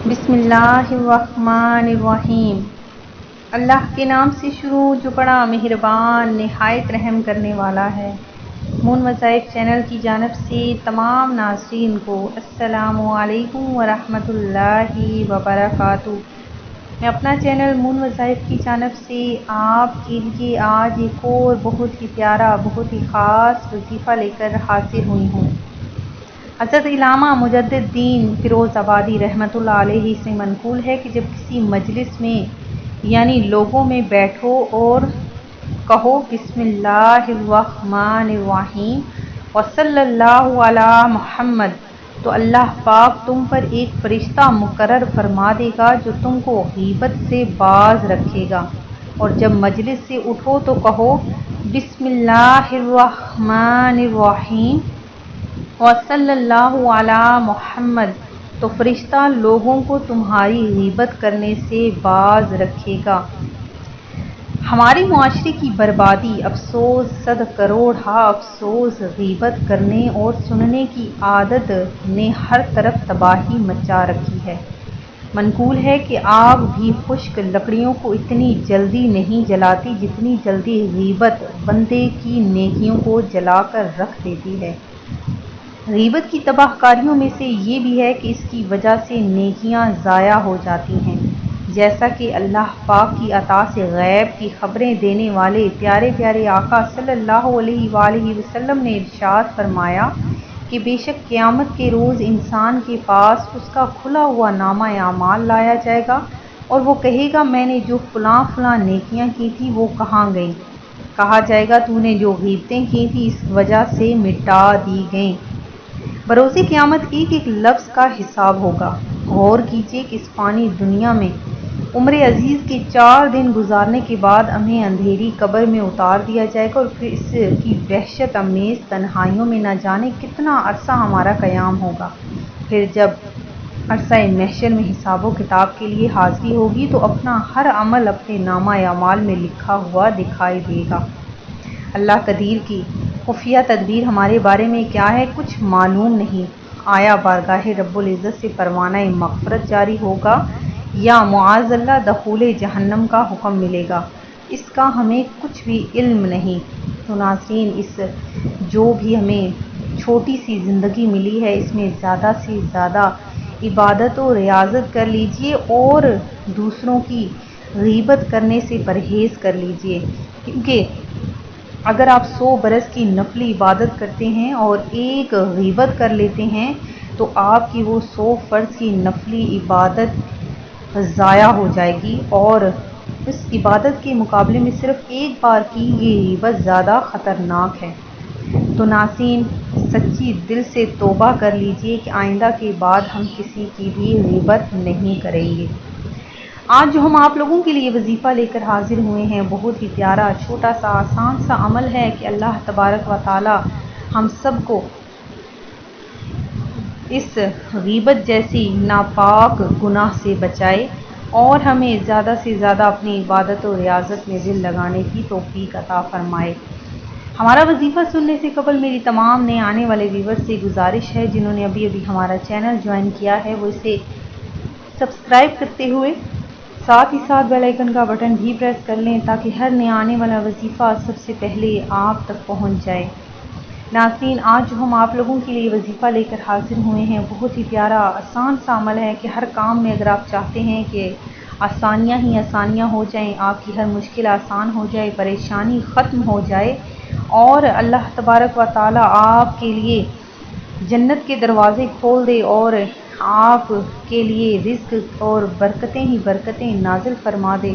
بسم اللہ الرحمن الرحیم۔ اللہ کے نام سے شروع جو بڑا مہربان نہایت رحم کرنے والا ہے۔ مون مذاہب چینل کی جانب سے تمام ناظرین کو السلام علیکم ورحمۃ اللہ وبرکاتہ۔ میں اپنا چینل مون مذاہب کی جانب سے آپ کے لیے آج ایک اور بہت ہی پیارا بہت ہی خاص وظیفہ لے کر حاضر ہوئی ہوں۔ حضرت علامہ مجدد دین فیروز آبادی رحمۃ اللہ علیہ سے منقول ہے کہ جب کسی مجلس میں یعنی لوگوں میں بیٹھو اور کہو بسم اللہ الرحمن الرحیم وصلی اللہ علی محمد، تو اللہ پاک تم پر ایک فرشتہ مقرر فرما دے گا جو تم کو غیبت سے باز رکھے گا۔ اور جب مجلس سے اٹھو تو کہو بسم اللہ الرحمن الرحیم وصلی اللہ علی محمد، تو فرشتہ لوگوں کو تمہاری غیبت کرنے سے باز رکھے گا۔ ہمارے معاشرے کی بربادی، افسوس، 100 کروڑ ہا افسوس، غیبت کرنے اور سننے کی عادت نے ہر طرف تباہی مچا رکھی ہے۔ منقول ہے کہ آگ بھی خشک لکڑیوں کو اتنی جلدی نہیں جلاتی جتنی جلدی غیبت بندے کی نیکیوں کو جلا کر رکھ دیتی ہے۔ غیبت کی تباہ کاریوں میں سے یہ بھی ہے کہ اس کی وجہ سے نیکیاں ضائع ہو جاتی ہیں، جیسا کہ اللہ پاک کی عطا سے غیب کی خبریں دینے والے پیارے پیارے آقا صلی اللہ علیہ وآلہ وسلم نے ارشاد فرمایا کہ بے شک قیامت کے روز انسان کے پاس اس کا کھلا ہوا نامہ اعمال لایا جائے گا اور وہ کہے گا میں نے جو فلاں فلاں نیکیاں کی تھی وہ کہاں گئیں؟ کہا جائے گا تو نے جو غیبتیں کی تھی اس وجہ سے مٹا دی گئیں۔ بروز قیامت ایک ایک لفظ کا حساب ہوگا۔ غور کیجئے کہ اس فانی دنیا میں عمر عزیز کے 4 دن گزارنے کے بعد ہمیں اندھیری قبر میں اتار دیا جائے گا اور پھر اس کی وحشت امیز تنہائیوں میں نہ جانے کتنا عرصہ ہمارا قیام ہوگا۔ پھر جب عرصہ محشر میں حساب و کتاب کے لیے حاضری ہوگی تو اپنا ہر عمل اپنے نامہ اعمال میں لکھا ہوا دکھائی دے گا۔ اللہ قدیر کی خفیہ تدبیر ہمارے بارے میں کیا ہے کچھ معلوم نہیں۔ آیا بارگاہ رب العزت سے پروانہ مغفرت جاری ہوگا یا معاذ اللہ دخول جہنم کا حکم ملے گا، اس کا ہمیں کچھ بھی علم نہیں۔ تو ناظرین، اس جو بھی ہمیں چھوٹی سی زندگی ملی ہے اس میں زیادہ سے زیادہ عبادت و ریاضت کر لیجئے اور دوسروں کی غیبت کرنے سے پرہیز کر لیجئے، کیونکہ اگر آپ 100 برس کی نفلی عبادت کرتے ہیں اور ایک غیبت کر لیتے ہیں تو آپ کی وہ 100 فرض کی نفلی عبادت ضائع ہو جائے گی، اور اس عبادت کے مقابلے میں صرف ایک بار کی یہ غیبت زیادہ خطرناک ہے۔ تو ناظرین، سچی دل سے توبہ کر لیجئے کہ آئندہ کے بعد ہم کسی کی بھی غیبت نہیں کریں گے۔ آج جو ہم آپ لوگوں کے لیے وظیفہ لے کر حاضر ہوئے ہیں بہت ہی پیارا چھوٹا سا آسان سا عمل ہے کہ اللہ تبارک و تعالی ہم سب کو اس غیبت جیسی ناپاک گناہ سے بچائے اور ہمیں زیادہ سے زیادہ اپنی عبادت و ریاضت میں دل لگانے کی توفیق عطا فرمائے۔ ہمارا وظیفہ سننے سے قبل میری تمام نئے آنے والے ویورز سے گزارش ہے جنہوں نے ابھی ہمارا چینل جوائن کیا ہے وہ اسے سبسکرائب کرتے ہوئے ساتھ ہی ساتھ بیل آئیکن کا بٹن بھی پریس کر لیں تاکہ ہر نیا آنے والا وظیفہ سب سے پہلے آپ تک پہنچ جائے۔ ناظرین، آج جو ہم آپ لوگوں کے لیے وظیفہ لے کر حاضر ہوئے ہیں بہت ہی پیارا آسان سا عمل ہے کہ ہر کام میں اگر آپ چاہتے ہیں کہ آسانیاں ہی آسانیاں ہو جائیں، آپ کی ہر مشکل آسان ہو جائے، پریشانی ختم ہو جائے اور اللہ تبارک و تعالی آپ کے لیے جنت کے دروازے کھول دے اور آپ کے لیے رزق اور برکتیں ہی برکتیں نازل فرما دے،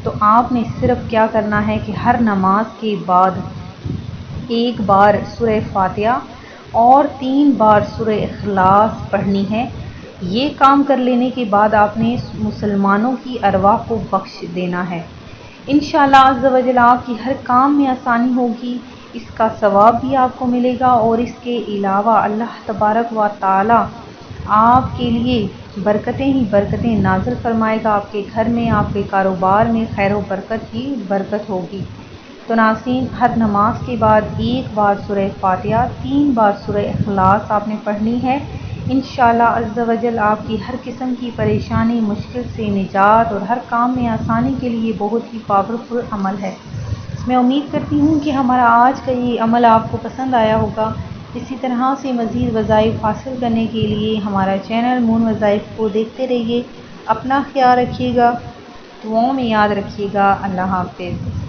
تو آپ نے صرف کیا کرنا ہے کہ ہر نماز کے بعد 1 بار سورہ فاتحہ اور 3 بار سورہ اخلاص پڑھنی ہے۔ یہ کام کر لینے کے بعد آپ نے مسلمانوں کی ارواح کو بخش دینا ہے۔ انشاءاللہ عز و جل آپ کی ہر کام میں آسانی ہوگی، اس کا ثواب بھی آپ کو ملے گا اور اس کے علاوہ اللہ تبارک و تعالی آپ کے لیے برکتیں ہی برکتیں نازل فرمائے گا۔ آپ کے گھر میں، آپ کے کاروبار میں خیر و برکت ہی برکت ہوگی۔ تو ناظرین، ہر نماز کے بعد 1 بار سورہ فاتحہ، 3 بار سورہ اخلاص آپ نے پڑھنی ہے۔ انشاءاللہ عز و جل آپ کی ہر قسم کی پریشانی مشکل سے نجات اور ہر کام میں آسانی کے لیے بہت ہی پاورفل عمل ہے۔ میں امید کرتی ہوں کہ ہمارا آج کا یہ عمل آپ کو پسند آیا ہوگا۔ اسی طرح سے مزید وظائف حاصل کرنے کے لیے ہمارا چینل مون وظائف کو دیکھتے رہیے۔ اپنا خیال رکھیے گا، دعاؤں میں یاد رکھیے گا۔ اللہ حافظ۔